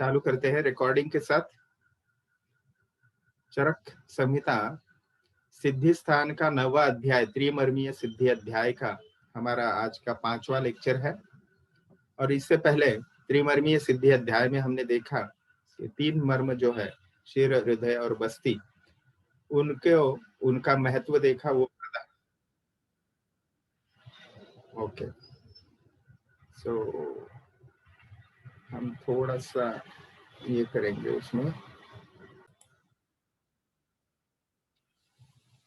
चालू करते हैं रिकॉर्डिंग के साथ। चरक संहिता सिद्धि स्थान का 9वां अध्याय त्रिमर्मीय सिद्धि अध्याय का हमारा आज का 5वां लेक्चर है। और इससे पहले त्रिमर्मीय सिद्धि अध्याय में हमने देखा कि 3 मर्म जो है शिर, हृदय और बस्ती, उनके उनका महत्व देखा। वो ओके, सो हम थोड़ा सा ये करेंगे उसमें।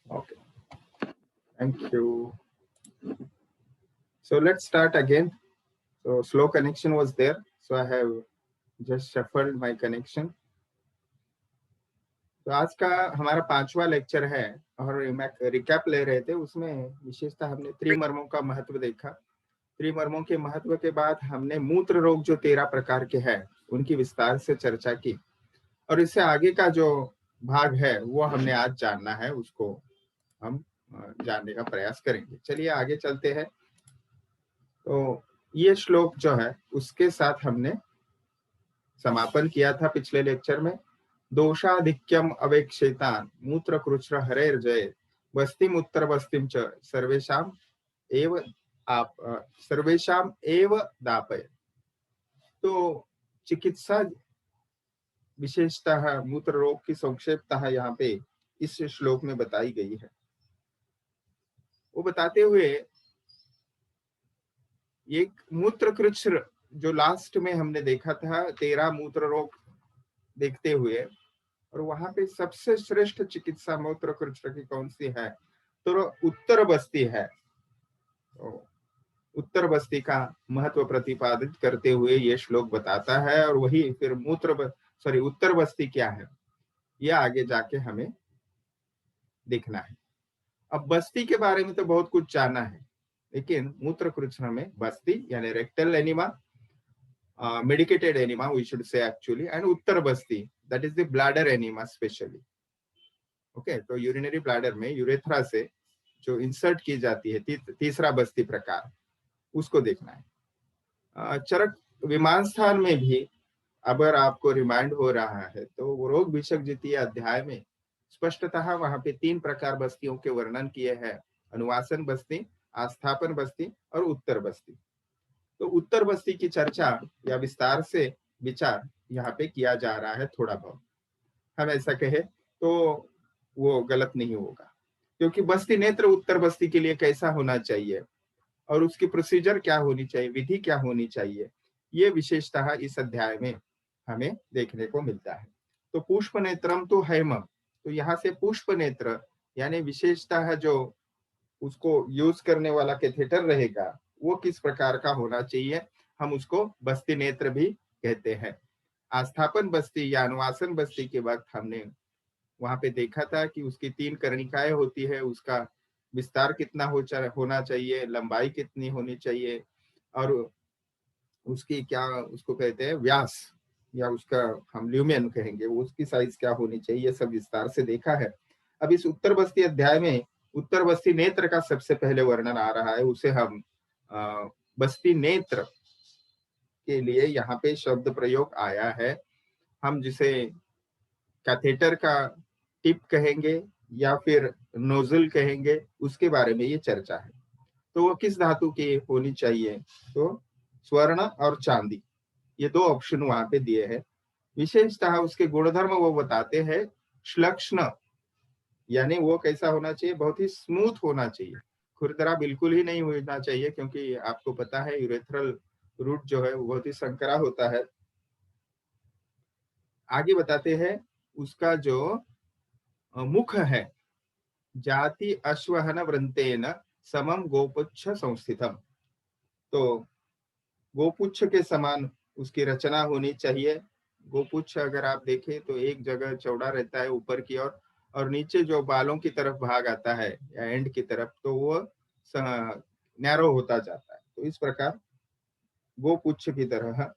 Okay, thank you. So let's start again. So slow connection was there, so I have just shuffled my connection. तो आज का हमारा 5वां लेक्चर है और रिकैप ले रहे थे। उसमें विशेषतः हमने त्रिमर्मों का महत्व देखा। त्रिमर्मों के महत्व के बाद हमने मूत्र रोग जो 13 प्रकार के हैं उनकी विस्तार से चर्चा की, और इससे आगे का जो भाग है वो हमने आज जानना है, उसको हम जानने का प्रयास करेंगे। चलिए आगे चलते हैं। तो ये श्लोक जो है उसके साथ हमने समापन किया था पिछले लेक्चर में। दोषाधिक्यम अवेक्षेतान मूत्र कृच्र हरेर्जय बस्तिम उत्तर बस्तिम च सर्वेशाम एव आप सर्वेशाम एव दापय। तो चिकित्सा विशेषतः मूत्र रोग की संक्षेपतः यहाँ पे इस श्लोक में बताई गई है। वो बताते हुए एक मूत्र कृच्र जो लास्ट में हमने देखा था 13 मूत्र रोग देखते हुए, और वहां पे सबसे श्रेष्ठ चिकित्सा मूत्र कृच्र की कौन सी है, तो उत्तर बस्ती है। तो उत्तर बस्ती का महत्व प्रतिपादित करते हुए ये श्लोक बताता है, और वही फिर उत्तर बस्ती क्या है ये आगे जाके हमें देखना है। अब बस्ती के बारे में तो बहुत कुछ जानना है, लेकिन मूत्र कृच्र में बस्ती यानी rectal enema, medicated enema we should say actually, and uttar basti that is the bladder enema specially. Okay, तो यूरिनरी ब्लैडर में यूरेथ्रा से जो इंसर्ट की जाती है तीसरा बस्ती प्रकार, उसको देखना है। चरक विमान स्थान में भी अगर आपको रिमाइंड हो रहा है तो वो रोग विषयक द्वितीय अध्याय में स्पष्टतः वहां पे 3 प्रकार बस्तियों के वर्णन किए हैं: अनुवासन बस्ती, आस्थापन बस्ती और उत्तर बस्ती। तो उत्तर बस्ती की चर्चा या विस्तार से विचार यहाँ पे किया जा रहा है थोड़ा बहुत। हम ऐसा कहे तो वो गलत नहीं होगा, क्योंकि बस्ती नेत्र उत्तर बस्ती के लिए कैसा होना चाहिए और उसकी प्रोसीजर क्या होनी चाहिए, विधि क्या होनी चाहिए, ये विशेषतः इस अध्याय में हमें देखने को मिलता है। तो पुष्प नेत्रम तो हैमम, तो यहाँ से पुष्प नेत्र यानी विशेषतः जो उसको यूज करने वाला कैथेटर रहेगा वो किस प्रकार का होना चाहिए, हम उसको बस्ती नेत्र भी कहते हैं। आस्थापन बस्ती या अनुवासन बस्ती के वक्त हमने वहां पे देखा था कि उसकी 3 कर्णिकाएं होती है, उसका विस्तार कितना होना चाहिए, लंबाई कितनी होनी चाहिए, और उसकी क्या उसको कहते हैं व्यास, या उसका हम ल्यूमेन कहेंगे, वो उसकी साइज क्या होनी चाहिए, सब विस्तार से देखा है। अब इस उत्तर बस्ती अध्याय में उत्तर बस्ती नेत्र का सबसे पहले वर्णन आ रहा है, उसे हम बस्ती नेत्र के लिए यहाँ पे शब्द प्रयोग आया है। हम जिसे कैथेटर का टिप कहेंगे या फिर नोजल कहेंगे, उसके बारे में ये चर्चा है। तो वो किस धातु की होनी चाहिए, तो स्वर्ण और चांदी, ये 2 ऑप्शन वहां पे दिए हैं। विशेषतः उसके गुणधर्म वो बताते हैं। श्लक्ष्ण यानी वो कैसा होना चाहिए, बहुत ही स्मूथ होना चाहिए, खुरदरा बिल्कुल ही नहीं होना चाहिए, क्योंकि आपको पता है यूरेथ्रल रूट जो है वो बहुत ही संकरा होता है। आगे बताते हैं उसका जो मुख है, जाति अश्वहन वृंतेन समम गोपुच्छ संस्थितम, तो गोपुच्छ के समान उसकी रचना होनी चाहिए। गोपुच्छ अगर आप देखें तो एक जगह चौड़ा रहता है ऊपर की ओर, और नीचे जो बालों की तरफ भाग आता है या एंड की तरफ, तो वो नैरो होता जाता है। तो इस प्रकार गोपुच्छ की तरह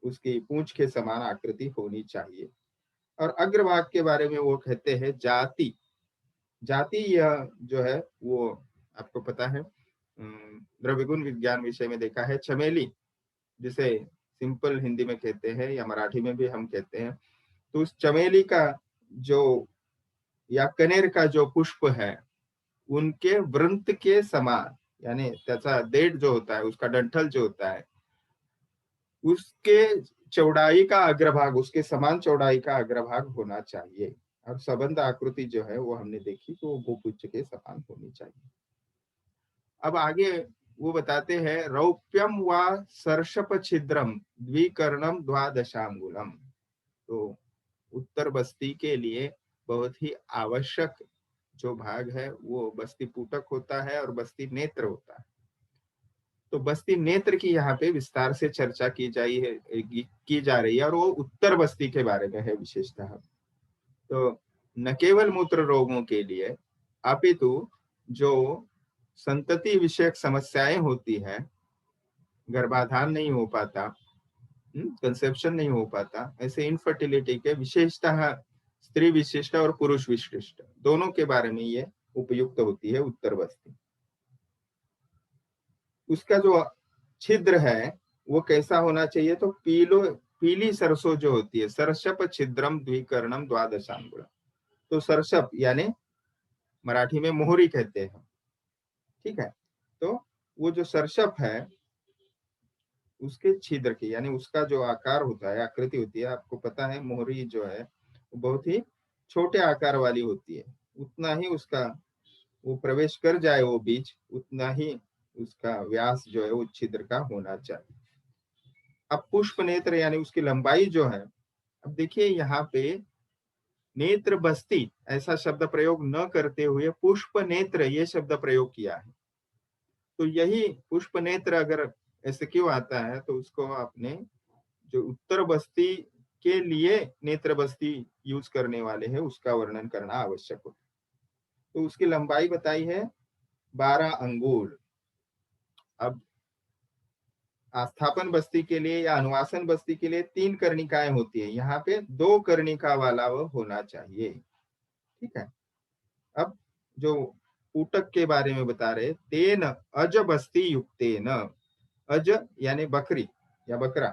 उसकी पूंछ के समान आकृति होनी चाहिए। और अग्रभाग के बारे में वो कहते हैं जाति। जाति यह जो है वो आपको पता है, द्रव्य गुण विज्ञान विषय में देखा है, चमेली जिसे सिंपल हिंदी में कहते हैं या मराठी में भी हम कहते हैं। तो उस चमेली का जो या कनेर का जो पुष्प है, उनके वृंत के समान, यानी त्याचा देठ जो होता है, उसका डंठल जो होता है, उसके चौड़ाई का अग्रभाग, उसके समान चौड़ाई का अग्रभाग होना चाहिए। और संबंध आकृति जो है वो हमने देखी, तो वो भूपुच्छ के समान होनी चाहिए। अब आगे वो बताते हैं, रौप्यम व सर्षप छिद्रम द्विकर्णम द्वादशांगुलम। तो उत्तर बस्ती के लिए बहुत ही आवश्यक जो भाग है वो बस्ती पुटक होता है और बस्ती नेत्र होता है। तो बस्ती नेत्र की यहाँ पे विस्तार से चर्चा की जा रही है, और वो उत्तर बस्ती के बारे में है विशेषतः। तो न केवल मूत्र रोगों के लिए, अपितु जो संतति विषयक समस्याएं होती है, गर्भाधान नहीं हो पाता, कंसेप्शन नहीं हो पाता, ऐसे इनफर्टिलिटी के विशेषतः स्त्री विशिष्ट और पुरुष विशिष्ट दोनों के बारे में ये उपयुक्त होती है उत्तर बस्ती। उसका जो छिद्र है वो कैसा होना चाहिए, तो पीली सरसों जो होती है, सरसप छिद्रम द्विकर्णम द्वादशांगुलम। तो सरसप यानी मराठी में मोहरी कहते हैं, ठीक है। तो वो जो सरसप है, उसके छिद्र की, यानी उसका जो आकार होता है, आकृति होती है, आपको पता है मोहरी जो है वो बहुत ही छोटे आकार वाली होती है। उतना ही उसका वो प्रवेश कर जाए वो बीज, उतना ही उसका व्यास जो है वो छिद्र का होना चाहिए। अब पुष्प नेत्र यानी उसकी लंबाई जो है, अब देखिए यहाँ पे नेत्र बस्ती ऐसा शब्द प्रयोग न करते हुए पुष्प नेत्र ये शब्द प्रयोग किया है। तो यही पुष्प नेत्र अगर ऐसे क्यों आता है, तो उसको आपने जो उत्तर बस्ती के लिए नेत्र बस्ती यूज करने वाले हैं उसका वर्णन करना आवश्यक होता है। तो उसकी लंबाई बताई है 12 अंगुल। अब आस्थापन बस्ती के लिए या अनुवासन बस्ती के लिए 3 कर्णिकाएं होती है, यहाँ पे 2 कर्णिका वाला वो होना चाहिए, ठीक है। अब जो ऊतक के बारे में बता रहे, तेन अज बस्ती युक्तेन, अज यानी बकरी या बकरा,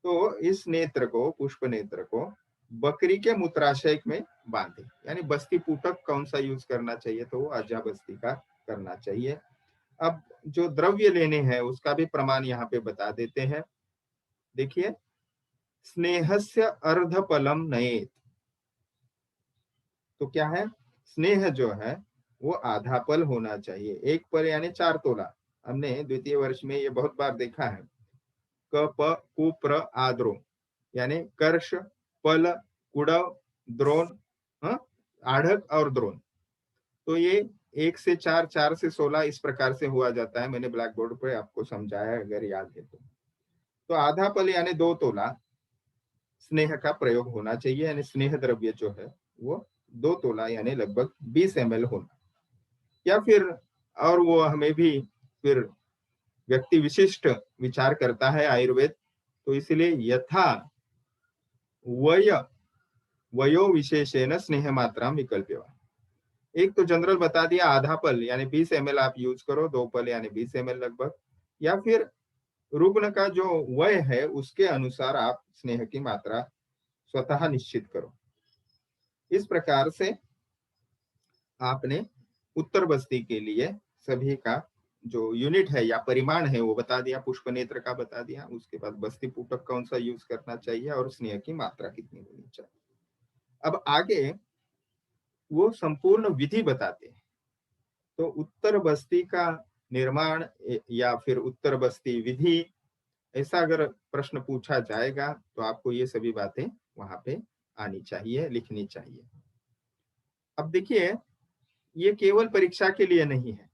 तो इस नेत्र को, पुष्प नेत्र को बकरी के मूत्राशय में बांधे, यानी बस्ती पुटक कौन सा यूज करना चाहिए, तो वो अजा बस्ती का करना चाहिए। अब जो द्रव्य लेने हैं उसका भी प्रमाण यहाँ पे बता देते हैं। देखिए, स्नेहस्य अर्धपलम नयेत। तो क्या है, स्नेह जो है वो आधा पल होना चाहिए, 1 पल यानी 4 तोला। हमने द्वितीय वर्ष में ये बहुत बार देखा है, क प कु प्र आद्रो, यानी कर्ष, पल, कुड़व, द्रोण, आढ़क और द्रोण। तो ये 1 से 4, 4 से 16 इस प्रकार से हुआ जाता है। मैंने ब्लैक बोर्ड पे आपको समझाया, अगर याद है तो आधा पल यानी 2 तोला स्नेह का प्रयोग होना चाहिए, यानी स्नेह द्रव्य जो है वो 2 तोला यानी लगभग 20 ml होना। या फिर और वो हमें भी फिर व्यक्ति विशिष्ट विचार करता है आयुर्वेद, तो इसलिए यथा वय वयो विशेषेण स्नेह मात्रा विकल्प। एक तो जनरल बता दिया आधा पल यानी 20 ml आप यूज करो, 2 पल यानी 20 ml लगभग, या फिर रुग्ण का जो वय है उसके अनुसार आप स्नेह की मात्रा स्वतः निश्चित करो। इस प्रकार से आपने उत्तर बस्ती के लिए सभी का जो यूनिट है या परिमाण है वो बता दिया, पुष्प नेत्र का बता दिया, उसके बाद बस्ती पुटक कौन सा यूज करना चाहिए और स्नेह की मात्रा कितनी होनी चाहिए। अब आगे वो संपूर्ण विधि बताते हैं। तो उत्तर बस्ती का निर्माण या फिर उत्तर बस्ती विधि, ऐसा अगर प्रश्न पूछा जाएगा तो आपको ये सभी बातें वहां पे आनी चाहिए, लिखनी चाहिए। अब देखिए, ये केवल परीक्षा के लिए नहीं है।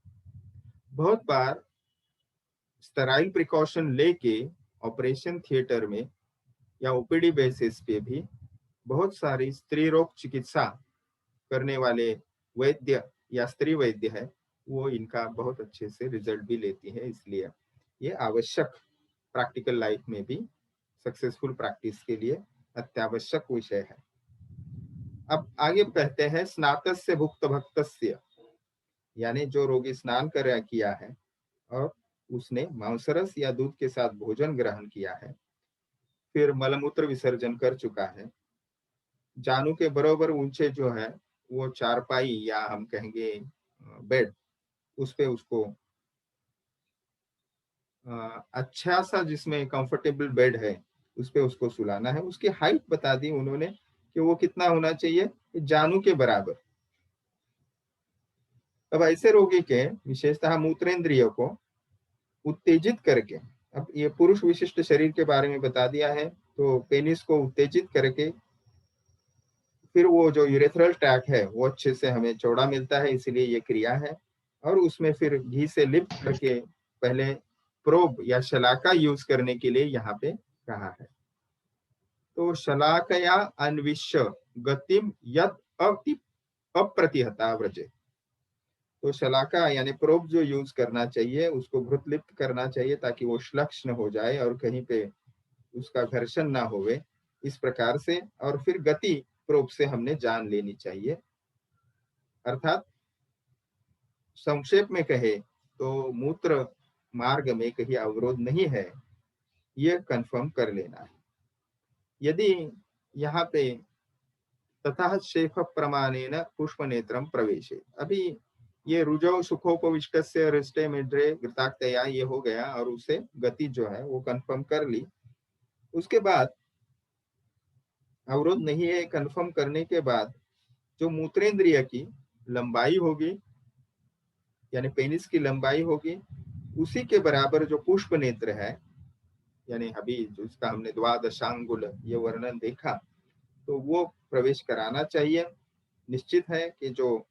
बहुत बार स्टेराइल प्रिकॉशन लेके ऑपरेशन थिएटर में या ओपीडी बेसिस पे भी बहुत सारी स्त्री रोग चिकित्सा करने वाले वैद्य या स्त्री वैद्य है, वो इनका बहुत अच्छे से रिजल्ट भी लेती है। इसलिए ये आवश्यक, प्रैक्टिकल लाइफ में भी सक्सेसफुल प्रैक्टिस के लिए अत्यावश्यक विषय है। अब आगे कहते हैं, स्नातस्य भुक्त भक्तस्य, यानी जो रोगी स्नान कर किया है और उसने मांसरस या दूध के साथ भोजन ग्रहण किया है, फिर मलमूत्र विसर्जन कर चुका है। जानु के बराबर ऊंचे जो है वो चारपाई या हम कहेंगे बेड, उस पे उसको अच्छा सा जिसमें कंफर्टेबल बेड है उस पे उसको सुलाना है। उसकी हाइट बता दी उन्होंने कि वो कितना होना चाहिए, जानू के बराबर। अब ऐसे रोगी के विशेषतः मूत्रेंद्रिय को उत्तेजित करके, अब ये पुरुष विशिष्ट शरीर के बारे में बता दिया है, तो पेनिस को उत्तेजित करके फिर वो जो यूरेथ्रल ट्रैक है वो अच्छे से हमें चौड़ा मिलता है, इसलिए ये क्रिया है। और उसमें फिर घी से लिप्त करके पहले प्रोब या शलाका यूज करने के लिए यहाँ पे कहा है। तो शलाकया अन्विष्य गतिम यद अति अप्रतिहता व्रजे, तो शलाका यानी प्रोब जो यूज करना चाहिए उसको घृतलिप्त करना चाहिए ताकि वो श्लक्ष्ण हो जाए और कहीं पे उसका घर्षण ना होवे, इस प्रकार से। और फिर गति प्रोब से हमने जान लेनी चाहिए, अर्थात संक्षेप में कहे तो मूत्र मार्ग में कहीं अवरोध नहीं है, ये कंफर्म कर लेना है। यदि यहाँ पे तथा शेफ प्रमाणेन पुष्प नेत्रम प्रवेशे, अभी ये रुजो सुखोपविष्ट से रिष्टे मेड्रे घृताक्तया ये हो गया और उसे गति जो है वो कंफर्म कर ली। उसके बाद अवरोध नहीं है कंफर्म करने के बाद जो मूत्रेंद्रिय की लंबाई होगी यानी पेनिस की लंबाई होगी, उसी के बराबर जो पुष्प नेत्र है, यानी अभी जिसका हमने द्वादशांगुल ये वर्णन देखा, तो वो प्रवेश कराना चाहिए। निश्चित है कि जो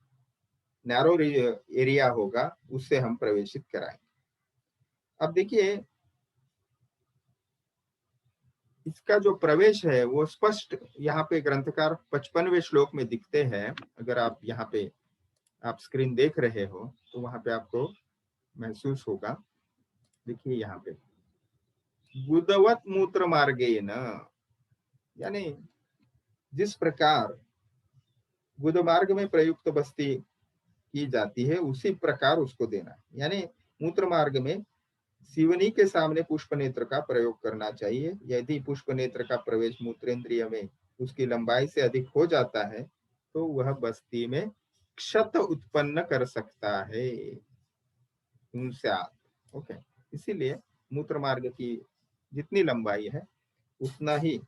नैरो एरिया होगा उससे हम प्रवेशित कराएंगे। अब देखिए इसका जो प्रवेश है वो स्पष्ट यहाँ पे ग्रंथकार 55वें श्लोक में दिखते हैं। अगर आप यहाँ पे आप स्क्रीन देख रहे हो तो वहां पे आपको महसूस होगा। देखिए यहाँ पे गुदवत मूत्र मार्गे न, यानी जिस प्रकार गुद मार्ग में प्रयुक्त बस्ती की जाती है उसी प्रकार उसको देना, यानी मूत्र मार्ग में सिवनी के सामने पुष्प नेत्र का प्रयोग करना चाहिए। यदि पुष्प नेत्र का प्रवेश मूत्रेंद्रिय में उसकी लंबाई से अधिक हो जाता है तो वह बस्ती में क्षत उत्पन्न कर सकता है। ओके, इसीलिए मूत्र मार्ग की जितनी लंबाई है उतना ही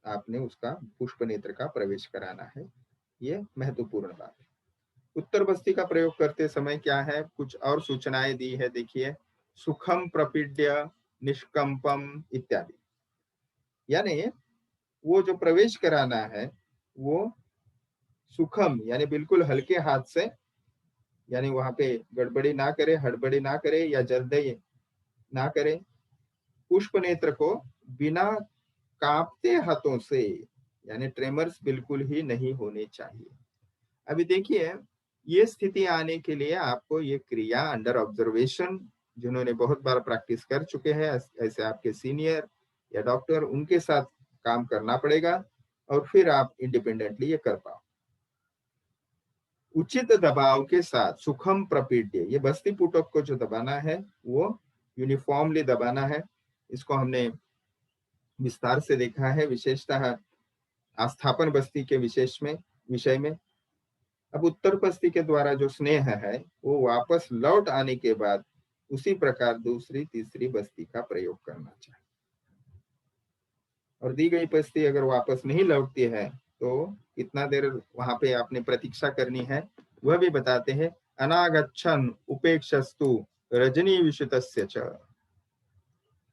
आपने उसका पुष्प नेत्र का प्रवेश कराना है, ये महत्वपूर्ण बात है। उत्तर बस्ती का प्रयोग करते समय क्या है, कुछ और सूचनाएं दी है, देखिए सुखम प्रपीड्य निष्कंपम इत्यादि, यानी वो जो प्रवेश कराना है वो सुखम यानी बिल्कुल हल्के हाथ से, यानी वहां पे गड़बड़ी ना करे, हड़बड़ी ना करे या जल्दी ना करे। पुष्प नेत्र को बिना कांपते हाथों से, यानी ट्रेमर्स बिल्कुल ही नहीं होने चाहिए। अभी देखिए ये स्थिति आने के लिए आपको ये क्रिया अंडर ऑब्जर्वेशन, जिन्होंने बहुत बार प्रैक्टिस कर चुके हैं ऐसे आपके सीनियर या डॉक्टर, उनके साथ काम करना पड़ेगा और फिर आप इंडिपेंडेंटली ये कर पाओ। उचित दबाव के साथ सुखम प्रपीड्य, ये बस्ती पुटक को जो दबाना है वो यूनिफॉर्मली दबाना है। इसको हमने विस्तार से देखा है, विशेषतः आस्थापन बस्ती के विषय में। अब उत्तर बस्ती के द्वारा जो स्नेह है वो वापस लौट आने के बाद उसी प्रकार दूसरी तीसरी बस्ती का प्रयोग करना चाहिए। और दी गई बस्ती अगर वापस नहीं लौटती है तो कितना देर वहां पे आपने प्रतीक्षा करनी है वह भी बताते हैं। अनागच्छन उपेक्षस्तु रजनी विशुतस्य च,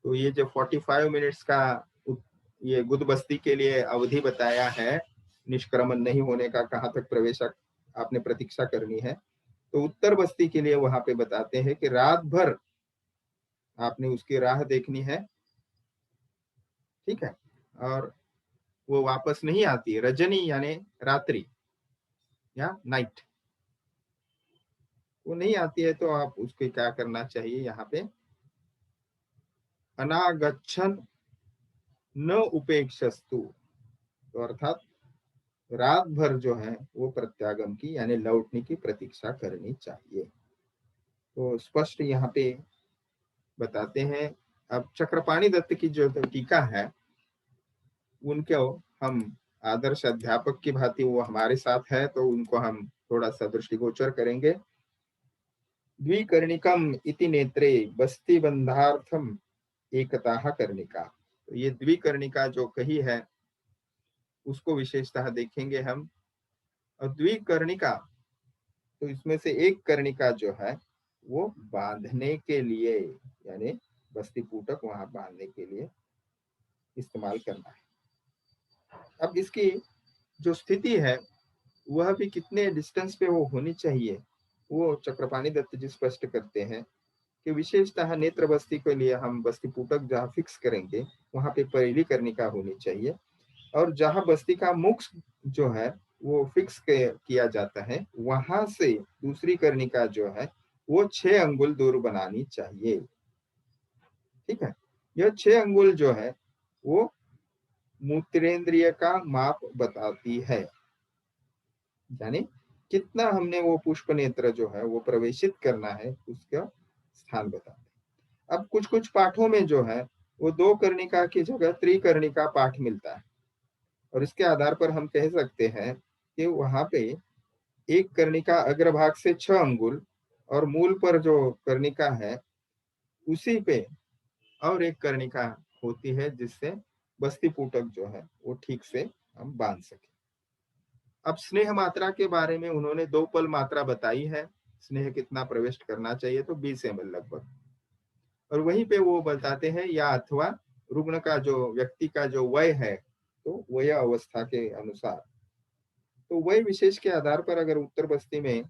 तो ये जो 45 मिनट्स का ये गुद बस्ती के लिए अवधि बताया है, निष्क्रमण नहीं होने का, कहाँ तक प्रवेश आपने प्रतीक्षा करनी है, तो उत्तर बस्ती के लिए वहां पे बताते हैं कि रात भर आपने उसकी राह देखनी है, ठीक है। और वो वापस नहीं आती, रजनी यानी रात्रि या नाइट, वो नहीं आती है तो आप उसके क्या करना चाहिए, यहाँ पे अनागच्छन न उपेक्षस्तु, तो अर्थात रात भर जो है वो प्रत्यागम की यानी लौटने की प्रतीक्षा करनी चाहिए। तो स्पष्ट यहाँ पे बताते हैं। अब चक्रपाणी दत्त की जो टीका है उनको हम आदर्श अध्यापक की भांति वो हमारे साथ है, तो उनको हम थोड़ा सा दृष्टिगोचर करेंगे। द्विकर्णिकम इति नेत्रे बस्ती बंधार्थम एकताः कर्णिका। तो ये द्विकर्णिका जो कही है उसको विशेषतः देखेंगे हम। और द्विकर्णिका, तो इसमें से एक कर्णिका जो है वो बांधने के लिए, यानी बस्ती पूटक वहां बांधने के लिए इस्तेमाल करना है। अब इसकी जो स्थिति है वह भी कितने डिस्टेंस पे वो होनी चाहिए, वो चक्रपाणी दत्त जी स्पष्ट करते हैं कि विशेषतः नेत्र बस्ती के लिए हम बस्ती पूटक जहाँ फिक्स करेंगे वहां पे पहली कर्णिका होनी चाहिए, और जहाँ बस्ती का मुख जो है वो फिक्स किया जाता है वहां से दूसरी कर्णिका जो है वो 6 अंगुल दूर बनानी चाहिए। ठीक है, यह 6 अंगुल जो है वो मूत्रेंद्रिय का माप बताती है, यानी कितना हमने वो पुष्प नेत्र जो है वो प्रवेशित करना है उसका स्थान बताते हैं। अब कुछ कुछ पाठों में जो है वो 2 कर्णिका की जगह त्रिकर्णिका पाठ मिलता है, और इसके आधार पर हम कह सकते हैं कि वहां पे एक कर्णिका अग्रभाग से 6 अंगुल और मूल पर जो कर्णिका है उसी पे और एक कर्णिका होती है जिससे बस्ती पूटक जो है वो ठीक से हम बांध सके। अब स्नेह मात्रा के बारे में उन्होंने 2 पल मात्रा बताई है, स्नेह कितना प्रविष्ट करना चाहिए, तो 20 ml लगभग। और वहीं पे वो बताते हैं या अथवा रुग्ण का जो व्यक्ति का जो वय है तो वय अवस्था के अनुसार, तो वय विशेष के आधार पर अगर उत्तर बस्ती में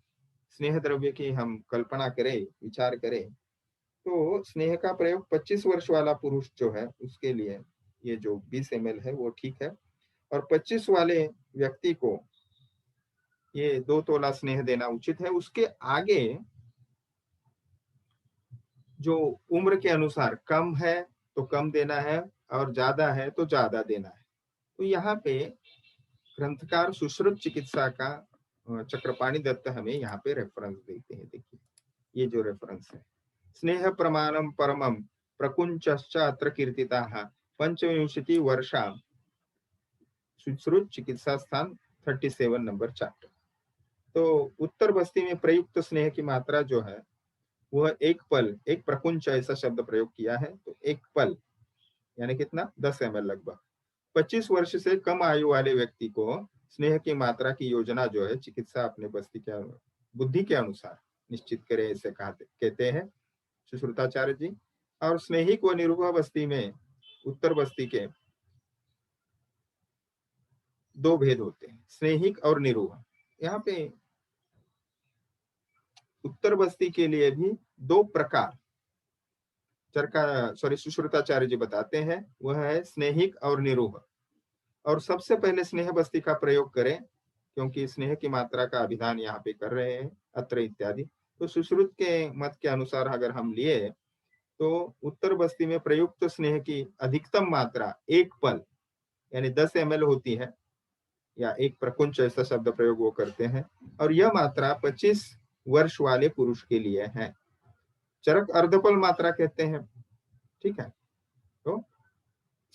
स्नेह द्रव्य की हम कल्पना करें, विचार करें, तो स्नेह का प्रयोग 25 वर्ष वाला पुरुष जो है उसके लिए ये जो 20 ml है वो ठीक है। और 25 वाले व्यक्ति को ये 2 तोला स्नेह देना उचित है। उसके आगे जो उम्र के अनुसार कम है तो कम देना है और ज्यादा है तो ज्यादा देना है। तो यहाँ पे ग्रंथकार सुश्रुत चिकित्सा का चक्रपाणी दत्त हमें यहाँ पे रेफरेंस देते हैं। देखिए ये जो रेफरेंस है, स्नेह प्रमाणम परमम प्रकुंचश्च अत्र कीर्तिताः पंचविंशति वर्षा सुश्रुत चिकित्सा स्थान 37 नंबर चैप्टर। तो उत्तर बस्ती में प्रयुक्त स्नेह की मात्रा जो है वह एक पल, एक प्रकुंच ऐसा शब्द प्रयोग किया है, तो एक पल यानी कितना 10 ml लगभग। 25 वर्ष से कम आयु वाले व्यक्ति को स्नेह की मात्रा की योजना जो है चिकित्सा अपने बस्ती के बुद्धि के अनुसार निश्चित करे, ऐसे कहते हैं सुश्रुताचार्य जी। और स्नेहिक व निरूह बस्ती में उत्तर बस्ती के 2 भेद होते हैं, स्नेहिक और निरूह। यहाँ पे उत्तर बस्ती के लिए भी 2 प्रकार सुश्रुताचार्य जी बताते हैं, वह है स्नेहिक और निरूह। और सबसे पहले स्नेह बस्ती का प्रयोग करें क्योंकि स्नेह की मात्रा का अभिधान यहाँ पे कर रहे हैं अत्र इत्यादि। तो सुश्रुत के मत के अनुसार अगर हम लिए तो उत्तर बस्ती में प्रयुक्त स्नेह की अधिकतम मात्रा एक पल यानी 10 ml होती है, या एक प्रकुंच ऐसा शब्द प्रयोग वो करते हैं, और यह मात्रा 25 वर्ष वाले पुरुष के लिए है। चरक अर्धपल मात्रा कहते हैं। ठीक है, तो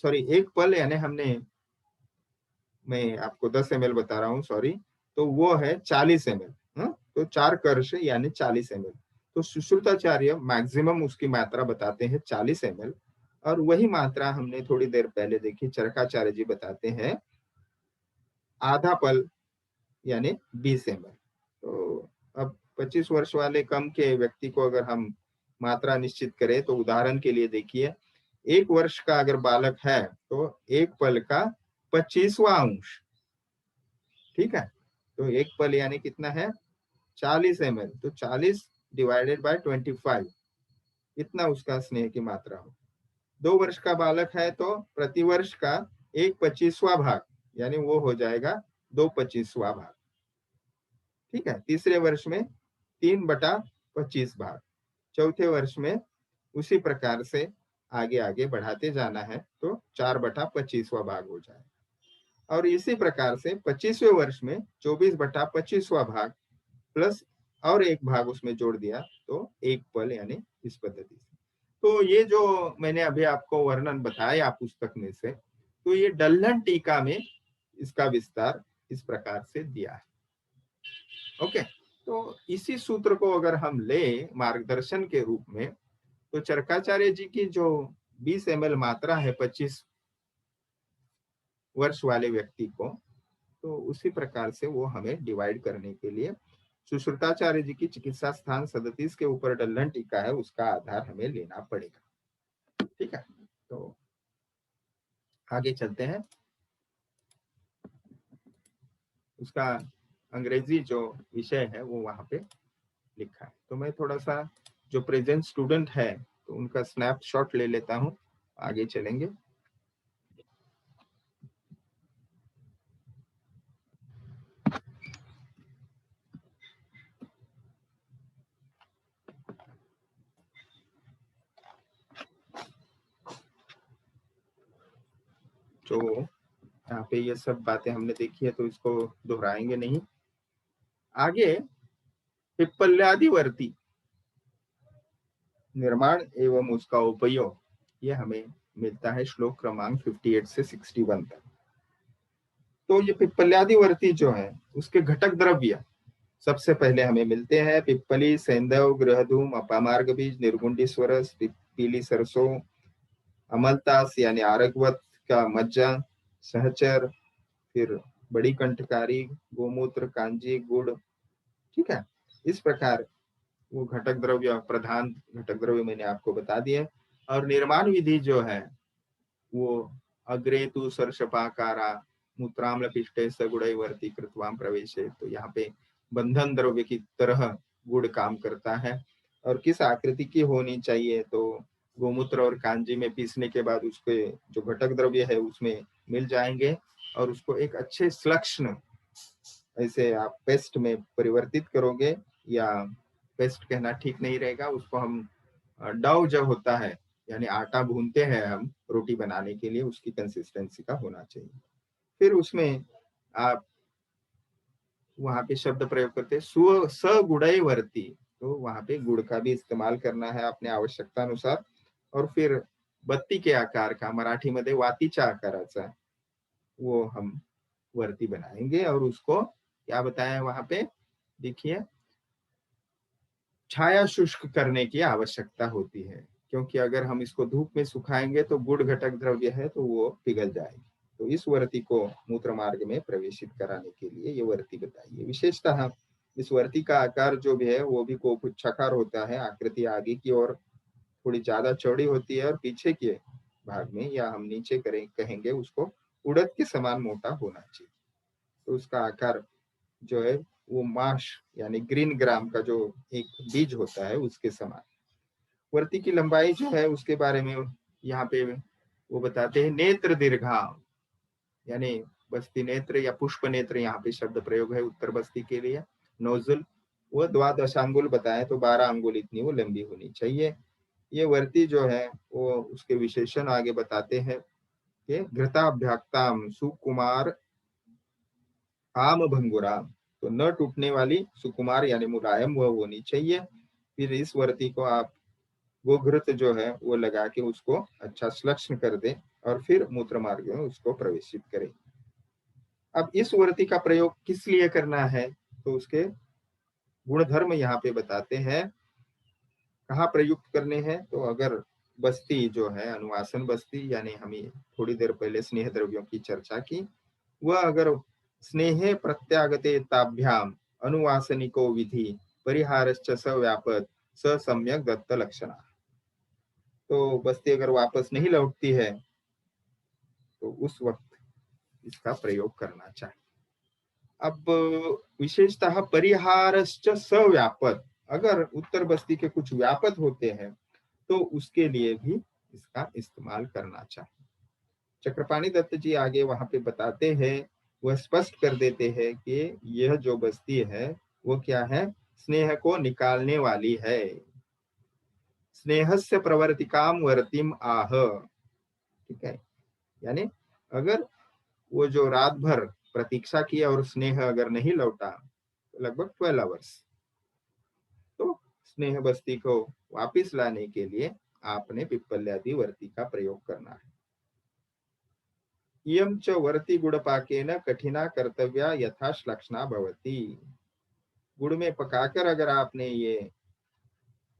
सॉरी एक पल यानी हमने, मैं आपको 10 ml बता रहा हूँ सॉरी, तो वो है 40 ml। तो 4 कर्ष यानी 40 ml। तो सुश्रुताचार्य मैक्सिमम उसकी मात्रा बताते हैं 40 ml, और वही मात्रा हमने थोड़ी देर पहले देखी चरकाचार्य जी बताते हैं आधा पल यानी 20 ml। तो अब 25 वर्ष वाले कम के व्यक्ति को अगर हम मात्रा निश्चित करें तो उदाहरण के लिए देखिए 1 वर्ष का अगर बालक है तो एक पल का 25वां अंश। ठीक है, तो एक पल यानी कितना है 40 ml, तो 40 डिवाइडेड बाय 25, इतना उसका स्नेह की मात्रा हो। 2 वर्ष का बालक है तो प्रति वर्ष का 1/25वां भाग यानी वो हो जाएगा 2/25वां भाग। ठीक है, तीसरे वर्ष में 3/25 भाग, चौथे वर्ष में उसी प्रकार से आगे आगे बढ़ाते जाना है तो 4/25वां भाग हो जाए, और इसी प्रकार से 25वें वर्ष में 24/25वां भाग प्लस और एक भाग उसमें जोड़ दिया तो एक पल यानी इस पद्धति से। तो ये जो मैंने अभी आपको वर्णन बताया पुस्तक में से, तो तो ये डल्हन टीका में इसका विस्तार इस प्रकार से दिया है। ओके, तो इसी सूत्र को अगर हम ले मार्गदर्शन के रूप में, तो चरकाचार्य जी की जो 20 ml मात्रा है 25 वर्ष वाले व्यक्ति को, तो उसी प्रकार से वो हमें डिवाइड करने के लिए सुश्रुताचार्य जी की चिकित्सा स्थान 37 के ऊपर डल्हन टीका है, उसका आधार हमें लेना पड़ेगा। ठीक है, तो आगे चलते हैं। उसका अंग्रेजी जो विषय है वो वहां पे लिखा है। तो मैं थोड़ा सा जो प्रेजेंट स्टूडेंट है तो उनका स्नैपशॉट ले लेता हूं, आगे चलेंगे। जो यहाँ पे ये सब बातें हमने देखी है तो इसको दोहराएंगे नहीं। आगे पिप्पल्यादिवर्ती निर्माण एवं उसका उपयोग, ये हमें मिलता है श्लोक क्रमांक 58 से 61 तक। तो ये पिप्पल्यादिवर्ती जो है उसके घटक द्रव्य सबसे पहले हमें मिलते हैं। पिप्पली, सेंधव, गृहधूम, अपामार्ग बीज, निर्गुंडी स्वरस, पीली सरसों, अमलतास यानी आरगवत का मज्जा, सहचर, फिर बड़ी कंठकारी, गोमूत्र, कांजी, गुड़। ठीक है, इस प्रकार वो घटक द्रव्य, प्रधान घटक द्रव्य मैंने आपको बता दिए। और निर्माण विधि जो है वो अग्रेतु सर्षपाकारा मूत्राम्ल पिष्टे सगुणवर्ती कृत्वाम प्रवेशे, तो यहाँ पे बंधन द्रव्य की तरह गुड़ काम करता है। और किस आकृति की होनी चाहिए, तो गोमूत्र और कांजी में पीसने के बाद उसके जो घटक द्रव्य है उसमें मिल जाएंगे और उसको एक अच्छे श्लक्ष्ण, ऐसे आप पेस्ट में परिवर्तित करोगे, या पेस्ट कहना ठीक नहीं रहेगा, उसको हम डव जो होता है यानी आटा भूनते हैं हम रोटी बनाने के लिए, उसकी कंसिस्टेंसी का होना चाहिए। फिर उसमें आप वहां पे शब्द प्रयोग करते हैं सगुणवर्ती, तो वहां पे गुड़ का भी इस्तेमाल करना है अपने आवश्यकता अनुसार। और फिर बत्ती के आकार का, मराठी मध्ये वातीच्या आकाराचा, वो हम वर्ती बनाएंगे। और उसको क्या बताया वहां पे, देखिए, छाया शुष्क करने की आवश्यकता होती है, क्योंकि अगर हम इसको धूप में सुखाएंगे तो गुड़ घटक द्रव्य है तो वो पिघल जाएगी। तो इस वर्ती को मूत्र मार्ग में प्रवेशित कराने के लिए ये वर्ती बताइए। विशेषतः इस वर्ती का आकार जो भी है वो भी कोपुच्छाकार होता है, आकृति आगे की ओर थोड़ी ज्यादा चौड़ी होती है और पीछे के भाग में, या हम नीचे कहेंगे उसको, उड़द के समान मोटा होना चाहिए। तो उसका आकार जो है वो माश यानी ग्रीन ग्राम का जो एक बीज होता है उसके समान। वर्ती की लंबाई जो है उसके बारे में यहाँ पे वो बताते हैं। नेत्र दीर्घा यानी बस्ती नेत्र या पुष्प नेत्र, यहाँ पे शब्द प्रयोग है उत्तर बस्ती के लिए। नोजल वो 12 अंगुल बताए, तो 12 अंगुल इतनी वो लंबी होनी चाहिए। ये वर्ती जो है वो उसके विशेषण आगे बताते हैं कि घृताभ्याक्ताम सुकुमार आम भंगुरा, तो न टूटने वाली, सुकुमार यानी मुलायम वह होनी चाहिए। फिर इस वर्ती को आप गोघृत जो है वो लगा के उसको अच्छा श्लक्ष्ण कर दे और फिर मूत्र मार्ग में उसको प्रवेशित करें। अब इस वर्ती का प्रयोग किस लिए करना है, तो उसके गुणधर्म यहाँ पे बताते हैं। कहाँ प्रयुक्त करने हैं, तो अगर बस्ती जो है अनुवासन बस्ती, यानी हमें थोड़ी देर पहले स्नेह द्रव्यों की चर्चा की, वह अगर स्नेहे प्रत्यागते ताभ्याम अनुवासनिको विधि परिहारश्च सव्यापत स सम्यक दत्त लक्षणा, तो बस्ती अगर वापस नहीं लौटती है तो उस वक्त इसका प्रयोग करना चाहिए। अब विशेषतः परिहारश्च सव्यापत, अगर उत्तर बस्ती के कुछ व्यापत होते हैं तो उसके लिए भी इसका इस्तेमाल करना चाहिए। चक्रपाणी दत्त जी आगे वहां पे बताते हैं, वह स्पष्ट कर देते हैं कि यह जो बस्ती है वो क्या है, स्नेह को निकालने वाली है। स्नेहस्य प्रवर्तिकाम वर्तिम आह। ठीक है, यानी अगर वो जो रात भर प्रतीक्षा की और स्नेह अगर नहीं लौटा, लगभग 12 आवर्स, तो स्नेह बस्ती को वापिस लाने के लिए आपने पिप्पल्यादि वर्ती का प्रयोग करना है। इयं च वर्ति गुड़पाकेन कठिना कर्तव्या यथा श्लक्षणा भवति। गुड़ में पकाकर अगर आपने ये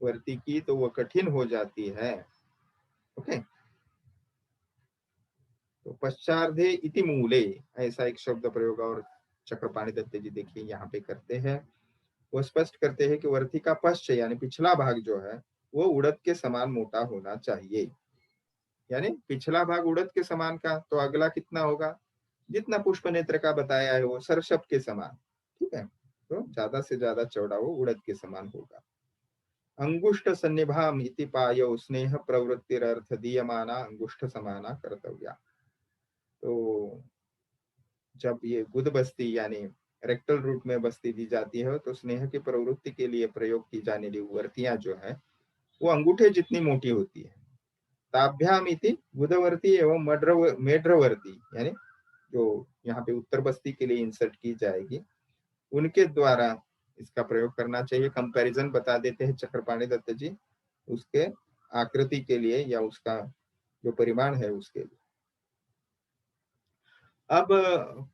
वर्ती की तो वो कठिन हो जाती है। ओके, तो पश्चार्धे इति मूले, ऐसा एक शब्द प्रयोग और चक्रपाणी दत्त जी देखिए यहाँ पे करते हैं। वो स्पष्ट करते हैं कि वर्थी का पश्च यानी पिछला भाग जो है वो उड़द के समान मोटा होना चाहिए। यानी पिछला भाग उड़द के समान का, तो अगला कितना होगा, जितना पुष्प नेत्र का बताया है वो सरसप के समान। ठीक है, तो ज्यादा से ज्यादा चौड़ा वो उड़द के समान होगा। अंगुष्ठ सन्निभाम इति पायो स्नेह प्रवृत्तिरर्थ दीयमाना अंगुष्ठ समाना कर्तव्या। तो जब ये गुद बस्ती यानी रेक्टल रूट में बस्ती दी जाती है तो स्नेह की प्रवृत्ति के लिए प्रयोग की जाने वाली वर्तियां जो है वो अंगूठे जितनी मोटी होती है। ताभ्याम इति गुदवर्ती एवं मेढ्रवर्ती, यानी जो यहाँ पे उत्तर बस्ती के लिए इंसर्ट की जाएगी उनके द्वारा इसका प्रयोग करना चाहिए। कंपैरिजन बता देते हैं चक्रपाणी दत्त जी उसके आकृति के लिए या उसका जो परिमाण है उसके लिए। अब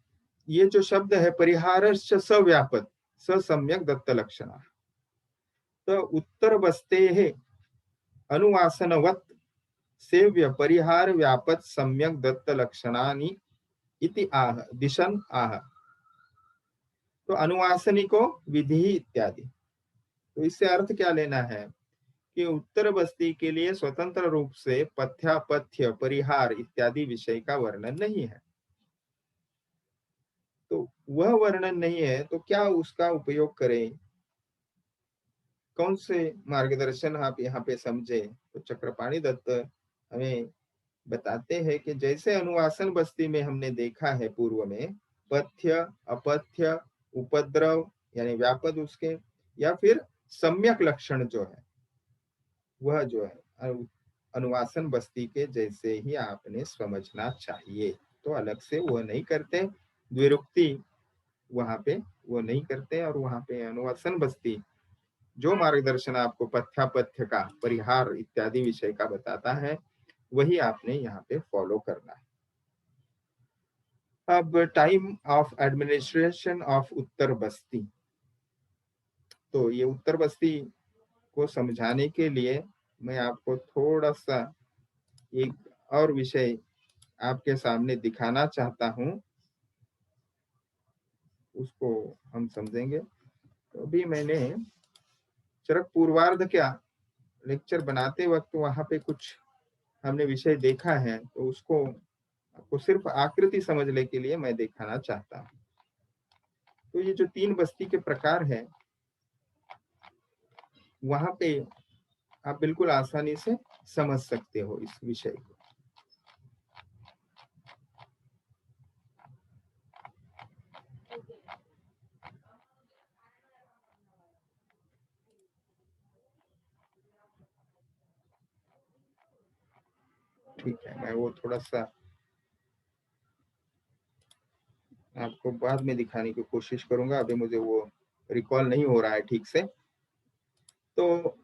ये जो शब्द है परिहारश्च सव्यापत स सम्यक दत्त लक्षण, तो उत्तर बस्ते है अनुवासनवत सेव्य परिहार व्यापत सम्यक दत्त लक्षणानि इति आह दिशन आह। तो अनुवासनी को विधि इत्यादि, तो इससे अर्थ क्या लेना है कि उत्तर बस्ती के लिए स्वतंत्र रूप से पथ्यापथ्य परिहार इत्यादि विषय का वर्णन नहीं है। तो वह वर्णन नहीं है तो क्या उसका उपयोग करें, कौन से मार्गदर्शन आप यहाँ पे समझे। तो चक्रपाणी दत्त हमें बताते हैं कि जैसे अनुवासन बस्ती में हमने देखा है पूर्व में पथ्य अपथ्य उपद्रव यानी व्यापद उसके, या फिर सम्यक लक्षण जो है वह जो है अनुवासन बस्ती के जैसे ही आपने समझना चाहिए। तो अलग से वो नहीं करते, द्विरुक्ति वहां पे वो नहीं करते, और वहां पे अनुवासन बस्ती जो मार्गदर्शन आपको पथ्यापथ्य का परिहार इत्यादि विषय का बताता है वही आपने यहाँ पे फॉलो करना है। अब टाइम ऑफ एडमिनिस्ट्रेशन ऑफ उत्तर बस्ती, तो ये उत्तर बस्ती को समझाने के लिए मैं आपको थोड़ा सा एक और विषय आपके सामने दिखाना चाहता हूं, उसको हम समझेंगे। तो अभी मैंने चरक पूर्वार्ध क्या लेक्चर बनाते वक्त वहां पे कुछ हमने विषय देखा है, तो उसको आपको सिर्फ आकृति समझने के लिए मैं दिखाना चाहता हूँ। तो ये जो तीन बस्ती के प्रकार है वहां पे आप बिल्कुल आसानी से समझ सकते हो इस विषय को। ठीक है, मैं वो थोड़ा सा आपको बाद में दिखाने की कोशिश करूंगा, अभी मुझे वो रिकॉल नहीं हो रहा है ठीक से। तो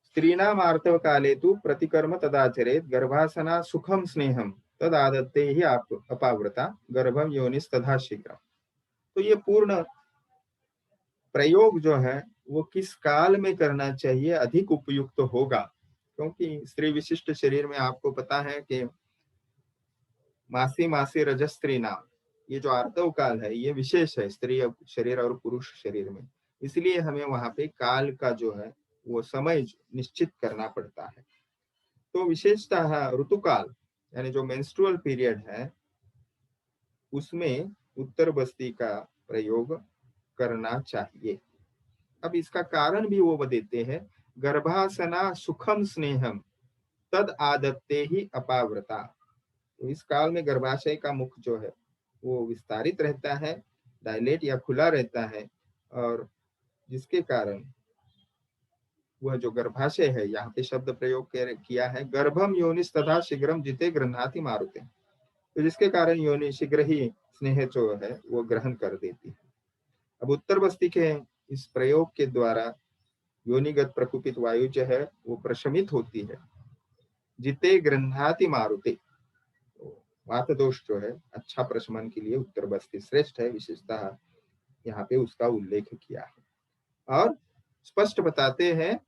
स्त्रीणाम आर्तव काले तु प्रतिकर्म तदाचरेत गर्भासना सुखम स्नेहम तद आदत्ते ही अपावृता गर्भम योनिस तथा शीघ्र। तो ये पूर्ण प्रयोग जो है वो किस काल में करना चाहिए अधिक उपयुक्त होगा, क्योंकि स्त्री विशिष्ट शरीर में आपको पता है कि मासी मासी रजस्त्री नाम ये जो आर्तव काल है ये विशेष है स्त्री शरीर और पुरुष शरीर में, इसलिए हमें वहां पे काल का जो है वो समय निश्चित करना पड़ता है। तो विशेषतः ऋतुकाल यानी जो मेंस्ट्रुअल पीरियड है उसमें उत्तर बस्ती का प्रयोग करना चाहिए। अब इसका कारण भी वो देते हैं, गर्भासना सुखम स्नेहम तद आदत्ते ही अपावृता। तो इस काल में गर्भाशय का मुख जो है वो विस्तारित रहता है, डायलेट या खुला रहता है, और जिसके कारण वह जो गर्भाशय है यहाँ पे शब्द प्रयोग किया है गर्भम योनिस तथा शीघ्रम जिते गृहणाति मारुते, तो जिसके कारण योनि शीघ्र ही स्नेह जो है वो ग्रहण कर देती है। अब उत्तर बस्ती के इस प्रयोग के द्वारा योनिगत प्रकुपित वायु जो है वो प्रशमित होती है, जिते गृहणाति मारुते, तो वात दोष जो है अच्छा प्रशमन के लिए उत्तर बस्ती श्रेष्ठ है, विशेषतः यहाँ पे उसका उल्लेख किया है। और स्पष्ट बताते हैं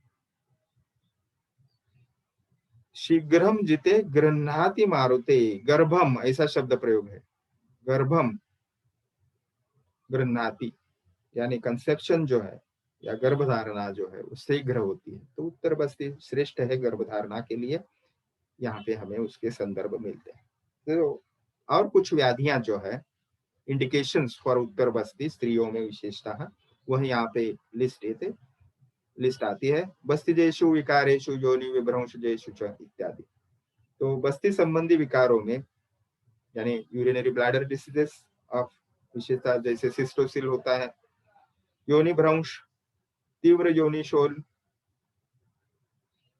शीघ्रम जिते गृह्णाति मारुते, गर्भम ऐसा शब्द प्रयोग है, गर्भम गृह्णाति यानी कंसेप्शन जो है या गर्भधारणा जो है वो शीघ्र होती है, तो उत्तर बस्ती श्रेष्ठ है गर्भधारणा के लिए। यहाँ पे हमें उसके संदर्भ मिलते हैं। तो और कुछ व्याधियां जो है इंडिकेशंस फॉर उत्तर बस्ती स्त्रियों में विशेषतः वह यहाँ पे लिस्ट आती है, बस्तिजेषु विकारेषु योनि विभ्रंशजेषु च इत्यादि। तो बस्ती संबंधी विकारों में यानी यूरिनरी ब्लैडर डिसीजेस ऑफ विशेषता जैसे सिस्टोसिल होता है, योनि भ्रंश, तीव्र योनि शोल,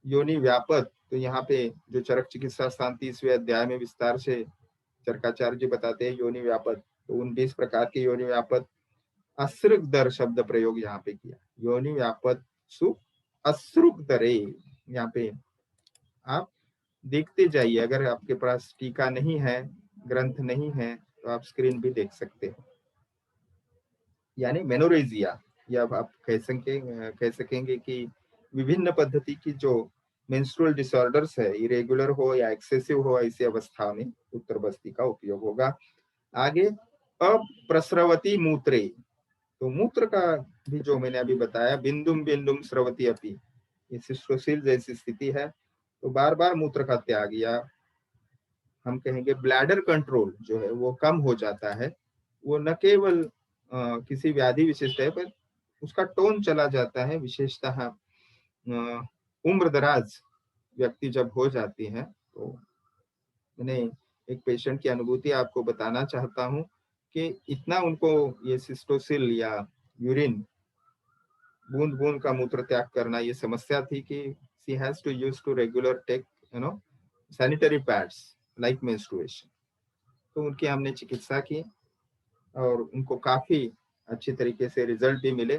योनि व्यापक। तो यहाँ पे जो चरक चिकित्सा स्थान 30वें अध्याय में विस्तार से चरकाचार्य जी बताते हैं योनि व्यापक, तो 29 प्रकार के योनि व्यापक। अश्रुक दर शब्द प्रयोग यहाँ पे किया, योनि व्यापक सु अश्रुक दरे। यहाँ पे आप देखते जाइए, अगर आपके पास टीका नहीं है, ग्रंथ नहीं है, तो आप स्क्रीन भी देख सकते हो। यानी मेनोरेजिया, या आप कह सकेंगे कि विभिन्न पद्धति की जो मेंस्ट्रुअल डिसऑर्डर्स है, इरेगुलर हो या एक्सेसिव हो, ऐसी अवस्था में उत्तर बस्ती का उपयोग होगा। आगे अप्रस्रवती मूत्रे, तो मूत्र का भी जो मैंने अभी बताया, बिंदुम बिंदुम स्रवती अपी, ये सिस्टोसिल जैसी स्थिति है, तो बार बार मूत्र का त्याग या हम कहेंगे ब्लैडर कंट्रोल जो है वो कम हो जाता है। वो न केवल किसी व्याधि विशिष्ट है, पर उसका टोन चला जाता है, विशेषतः उम्र दराज व्यक्ति जब हो जाती है। तो मैंने एक पेशेंट की अनुभूति आपको बताना चाहता हूँ कि इतना उनको ये सिस्टोसिल या यूरिन बूंद बूंद का मूत्र त्याग करना ये समस्या थी कि she has to use to regular take sanitary pads like menstruation. तो उनकी हमने चिकित्सा की और उनको काफी अच्छी तरीके से रिजल्ट भी मिले।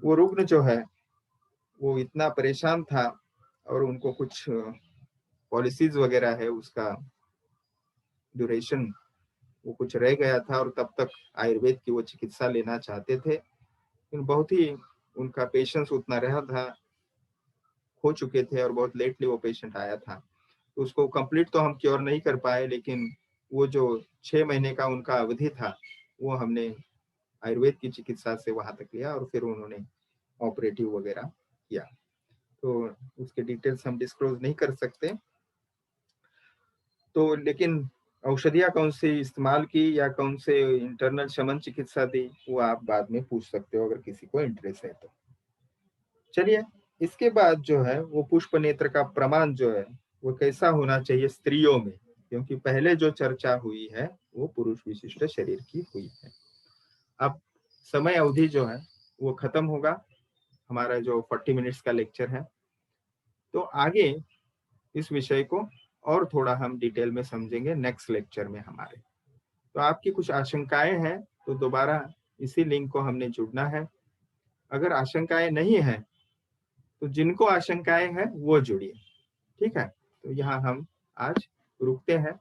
वो रुग्ण जो है वो इतना परेशान था और उनको कुछ पॉलिसीज वगैरह है, उसका ड्यूरेशन वो कुछ रह गया था और तब तक आयुर्वेद की वो चिकित्सा लेना चाहते थे, लेकिन बहुत ही उनका पेशेंस उतना रहा था, हो चुके थे और बहुत लेटली वो पेशेंट आया था। तो उसको कंप्लीट तो हम क्योर नहीं कर पाए, लेकिन वो जो 6 महीने का उनका अवधि था वो हमने आयुर्वेद की चिकित्सा से वहां तक लिया और फिर उन्होंने ऑपरेटिव वगैरह किया। तो उसके डिटेल्स हम डिस्क्लोज नहीं कर सकते। तो लेकिन औषधियाँ कौन सी इस्तेमाल की या कौन से इंटरनल शमन चिकित्सा दी, वो आप बाद में पूछ सकते हो अगर किसी को इंटरेस्ट है तो। चलिए, इसके बाद जो है वो पुष्प नेत्र का प्रमाण जो है वो कैसा होना चाहिए स्त्रियों में, क्योंकि पहले जो चर्चा हुई है वो पुरुष विशिष्ट शरीर की हुई है। अब समय अवधि जो है वो खत्म होगा, हमारा जो 40 मिनट्स का लेक्चर है। तो आगे इस विषय को और थोड़ा हम डिटेल में समझेंगे नेक्स्ट लेक्चर में हमारे। तो आपकी कुछ आशंकाएं हैं तो दोबारा इसी लिंक को हमने जुड़ना है। अगर आशंकाएं नहीं है तो जिनको आशंकाएं हैं वो जुड़िए, ठीक है। तो यहाँ हम आज रुकते हैं।